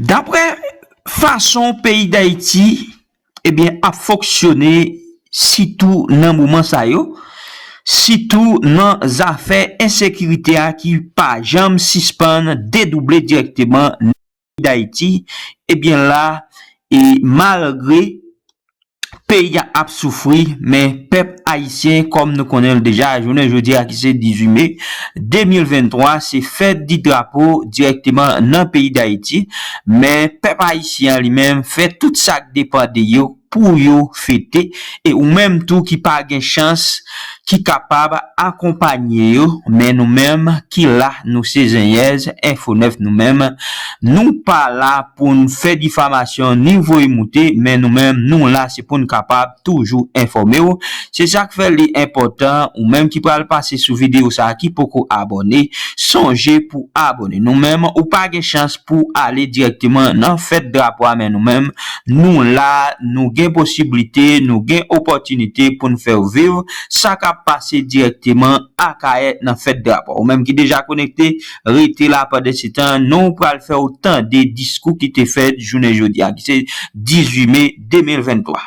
D'après façon pays d'Haïti, eh bien, a fonctionné surtout dans moment ça yo, surtout dans affaires insécurité qui pas jamais suspend dédoubler directement d'Haïti, eh bien là, et malgré pays a souffri, mais peuple haïtien, comme nous connaissons déjà, journée jeudi qui c'est 18 mai 2023, c'est fête du drapeau directement dans le pays d'Haïti, mais peuple haïtien lui-même fait tout ça qui dépend de yo pour yo fêter et ou même tout qui pas gain chance qui capable accompagner yo, mais nous-mêmes qui là nous saisonnières info 9 nous-mêmes nous pas là pour nous faire diffamation niveau émouté, mais nous-mêmes nous là c'est pour nous capable toujours informer. C'est ça qui fait l'important ou même qui peut passer sous vidéo ça qui pour abonner, songez pour abonner. Nous-mêmes ou pas de chance pour aller directement dans fête drapeau, mais nous-mêmes nous là nous gain possibilité, nous gain opportunité pour nous faire vivre ça qui passer directement à Kaye dans fête drapeau. Ou même qui déjà connecté, restez là pendant ce temps, nous pour le faire autant des discours qui étaient faits journée jeudi qui c'est 18 mai 2023.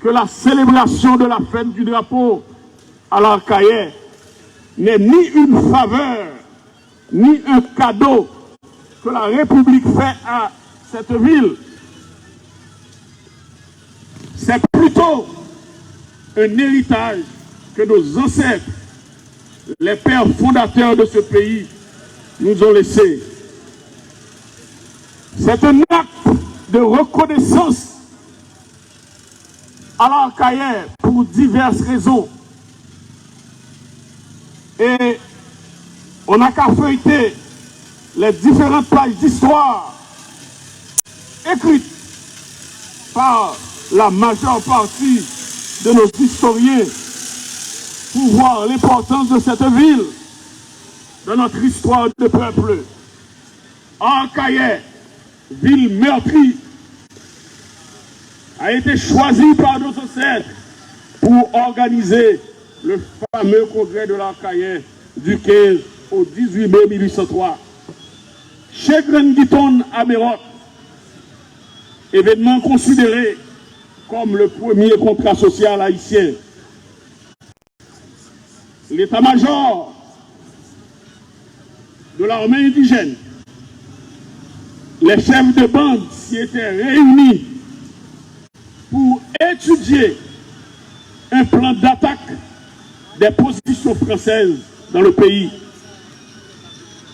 Que la célébration de la fête du drapeau à l'Arcaïe n'est ni une faveur, ni un cadeau que la République fait à cette ville. C'est plutôt un héritage que nos ancêtres, les pères fondateurs de ce pays, nous ont laissé. C'est un acte de reconnaissance à l'Arcaïe pour diverses raisons. Et on n'a qu'à feuilleter les différentes pages d'histoire écrites par la majeure partie de nos historiens pour voir l'importance de cette ville dans notre histoire de peuple. Arcaïe, ville meurtrie, a été choisi par nos ancêtres pour organiser le fameux congrès de l'Arcaïe du 15 au 18 mai 1803. Chez Grenguiton à Mérot, événement considéré comme le premier contrat social haïtien. L'état-major de l'armée indigène, les chefs de bande s'y étaient réunis pour étudier un plan d'attaque des positions françaises dans le pays,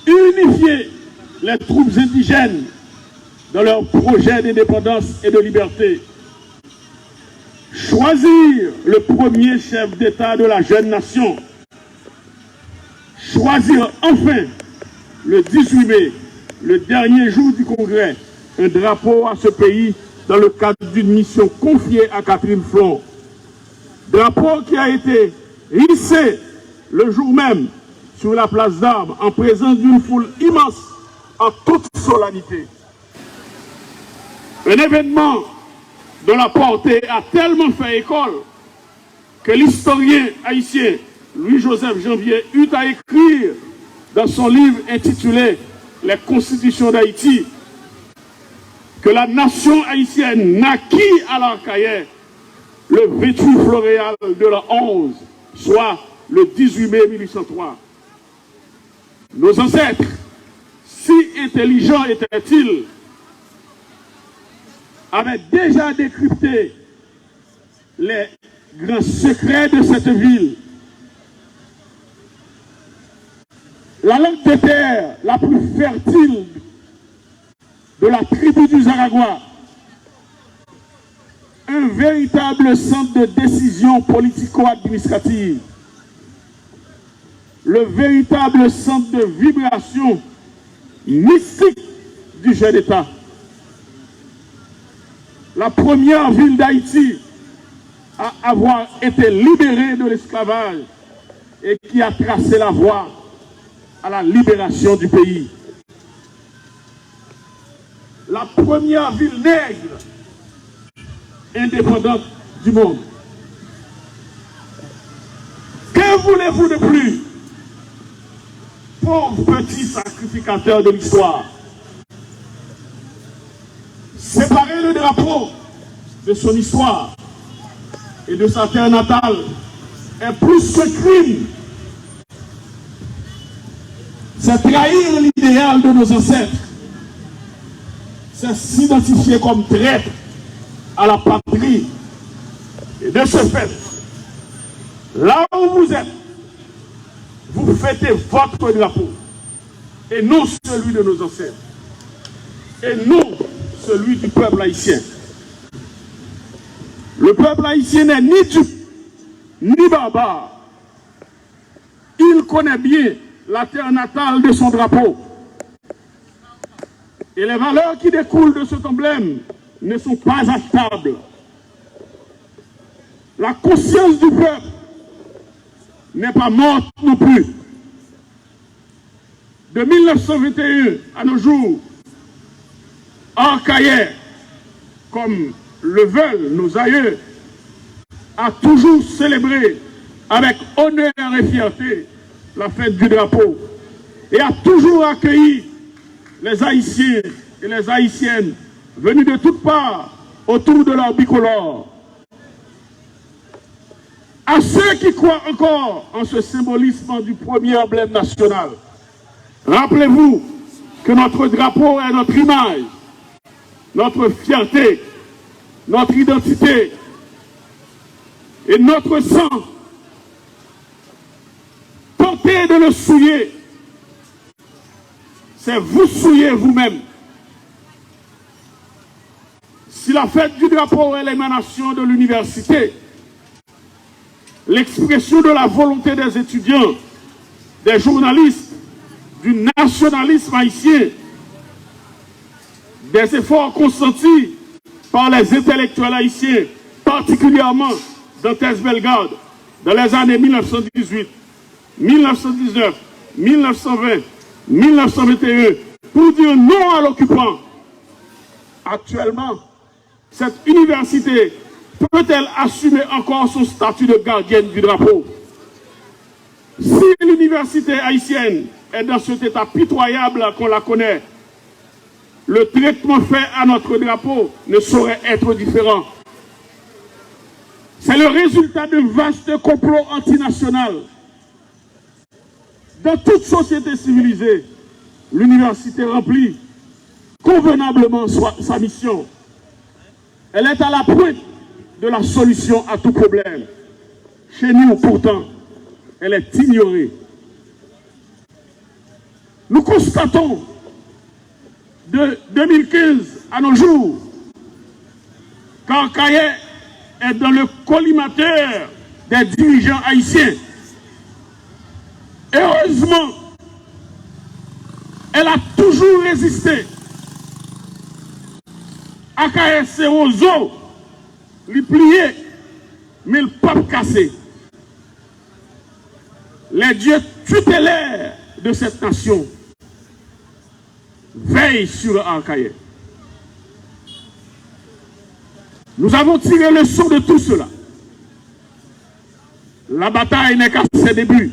unifier les troupes indigènes dans leur projet d'indépendance et de liberté, choisir le premier chef d'État de la jeune nation, choisir enfin le 18 mai, le dernier jour du congrès, un drapeau à ce pays dans le cadre d'une mission confiée à Catherine Flon. Drapeau qui a été hissé le jour même sur la place d'Armes en présence d'une foule immense en toute solennité. Un événement dont la portée a tellement fait école que l'historien haïtien Louis-Joseph Janvier eut à écrire dans son livre intitulé « Les constitutions d'Haïti » que la nation haïtienne naquit à l'Arcaïe le 28 floréal de l'an 11, soit le 18 mai 1803. Nos ancêtres, si intelligents étaient-ils, avaient déjà décrypté les grands secrets de cette ville. La langue de terre la plus fertile de la tribu du Zaragua, un véritable centre de décision politico-administrative, le véritable centre de vibration mystique du jeune État. La première ville d'Haïti à avoir été libérée de l'esclavage et qui a tracé la voie à la libération du pays. La première ville nègre indépendante du monde. Que voulez-vous de plus, pauvres petits sacrificateurs de l'histoire? le drapeau de son histoire et de sa terre natale est plus que crime. C'est trahir l'idéal de nos ancêtres. C'est s'identifier comme traître à la patrie. Et de ce fait, là où vous êtes, vous fêtez votre drapeau et non celui de nos ancêtres et non celui du peuple haïtien. Le peuple haïtien n'est ni dupe ni barbare. Il connaît bien la terre natale de son drapeau. Et les valeurs qui découlent de cet emblème ne sont pas achetables. La conscience du peuple n'est pas morte non plus. De 1921 à nos jours, Arcaïer, comme le veulent nos aïeux, a toujours célébré avec honneur et fierté la fête du drapeau et a toujours accueilli les Haïtiens et les Haïtiennes venus de toutes parts autour de leur bicolore. À ceux qui croient encore en ce symbolisme du premier emblème national, rappelez-vous que notre drapeau est notre image, notre fierté, notre identité et notre sang. Tentez de le souiller, c'est vous souiller vous-même. Si la fête du drapeau est l'émanation de l'université, l'expression de la volonté des étudiants, des journalistes, du nationalisme haïtien, des efforts consentis par les intellectuels haïtiens, particulièrement Dantes Bellegarde, dans les années 1918, 1919, 1920, 1921, pour dire non à l'occupant. Actuellement, cette université peut-elle assumer encore son statut de gardienne du drapeau? Si l'université haïtienne est dans cet état pitoyable qu'on la connaît, le traitement fait à notre drapeau ne saurait être différent. C'est le résultat d'un vaste complot antinational. Dans toute société civilisée, l'université remplit convenablement sa mission. Elle est à la pointe de la solution à tout problème. Chez nous, pourtant, elle est ignorée. Nous constatons de 2015 à nos jours qu'Arcaïer est dans le collimateur des dirigeants haïtiens. Heureusement, elle a toujours résisté. Arcaïer, c'est aux os, lui plier, mais le pape cassé. Les dieux tutélaires de cette nation veillent sur Arcaïer. Nous avons tiré le leçon de tout cela. La bataille n'est qu'à ses débuts.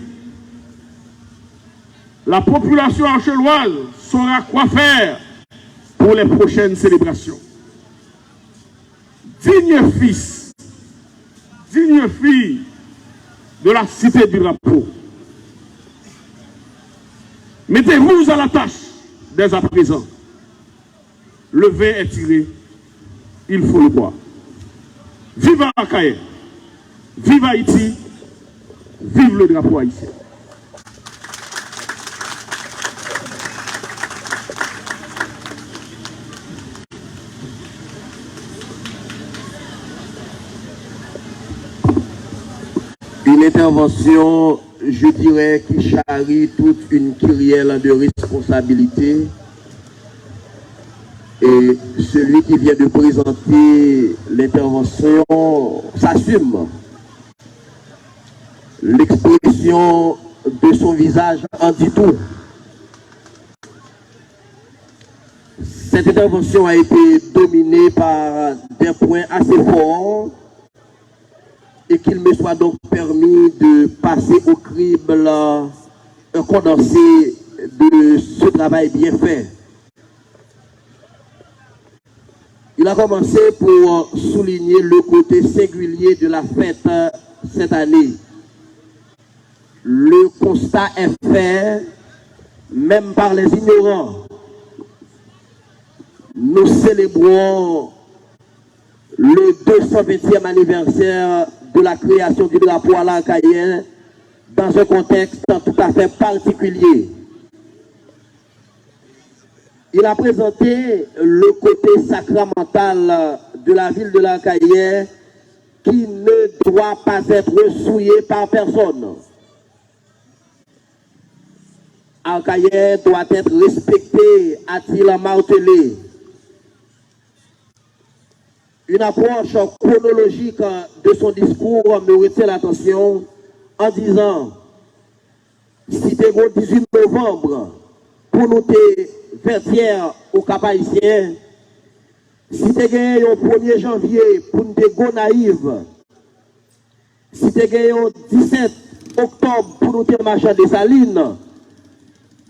La population archeloise saura quoi faire pour les prochaines célébrations. Digne fils, digne fille de la cité du drapeau, mettez-vous à la tâche dès à présent. Le vin est tiré, il faut le boire. Vive Arcaïer, vive Haïti, vive le drapeau haïtien. Une intervention, je dirais, qui charrie toute une kyrielle de responsabilité. Et celui qui vient de présenter l'intervention s'assume. L'expression de son visage en dit tout. Cette intervention a été dominée par des points assez forts et qu'il me soit donc permis de passer au crible un condensé de ce travail bien fait. Il a commencé pour souligner le côté singulier de la fête cette année. Le constat est fait, même par les ignorants. Nous célébrons le 220e anniversaire de la création du drapeau à l'Arcaïen dans un contexte tout à fait particulier. Il a présenté le côté sacramental de la ville de l'Arcaïen qui ne doit pas être souillé par personne. Arcaïen doit être respecté, a-t-il martelé. Une approche chronologique de son discours me retient l'attention en disant, si t'es le 18 novembre, pour nous te vertière au Cap Haïtien, si t'es gagné le 1er janvier, pour nous te naïve, si t'es gagné le 17 octobre, pour nous te marcher des salines,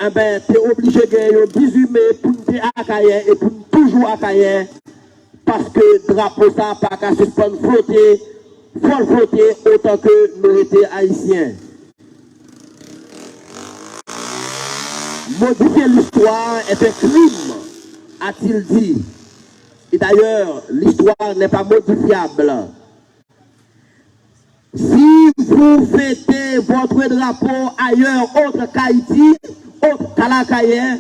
eh ben, t'es obligé de gagner le 18 mai pour nous te accueillir et pour nous toujours accueillir. Parce que drapeau ça pas qu'à suspendre flotter, faut flotter autant que nous étions haïtiens. Modifier l'histoire est un crime, a-t-il dit. Et d'ailleurs, l'histoire n'est pas modifiable. Si vous fêtez votre drapeau ailleurs, autre qu'Haïti, autre qu'à l'Arcaïen,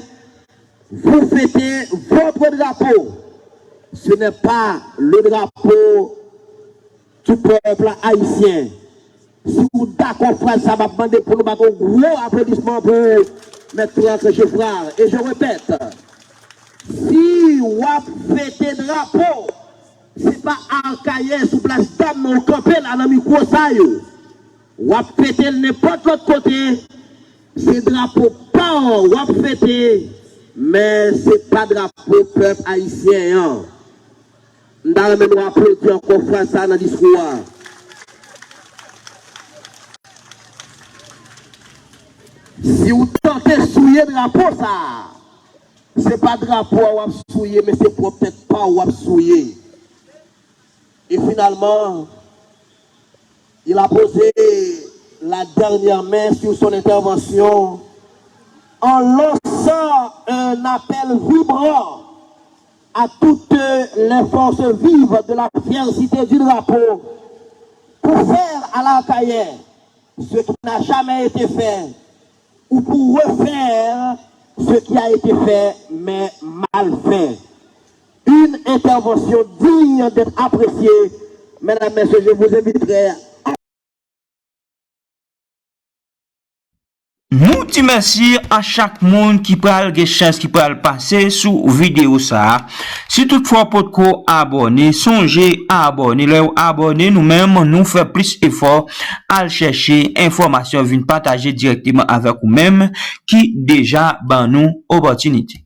vous fêtez votre drapeau. Ce n'est pas le drapeau du peuple haïtien. Si vous d'accord, frère, ça va demander pour nous battre un gros applaudissement pour Maître Chefrard. Et je répète, si vous faites des drapeaux, ce n'est pas Arcaïen sous place d'âme, mais au campé, là, dans le micro, ça y est. Vous faites n'importe l'autre côté, c'est drapeau pas, vous faites, mais ce n'est pas drapeau peuple haïtien. Hein. Nous allons applaudir encore frère ça dans le discours. Si vous tentez de souiller le drapeau, ça, ce n'est pas drapeau à souiller, mais c'est peut-être pas à souiller. Et finalement, il a posé la dernière main sur son intervention en lançant un appel vibrant à toutes les forces vives de la fierté du drapeau pour faire à l'Arcaïen ce qui n'a jamais été fait ou pour refaire ce qui a été fait mais mal fait. Une intervention digne d'être appréciée. Mesdames, Messieurs, je vous inviterai Nous disons merci à chaque monde qui parle des chances qui parle passer sous vidéo ça. Si toutefois pour ko abonner, songez à abonner. Là abonner nous-mêmes nous fait plus effort à chercher information, venir partager directement avec vous-même qui déjà ban nous opportunité.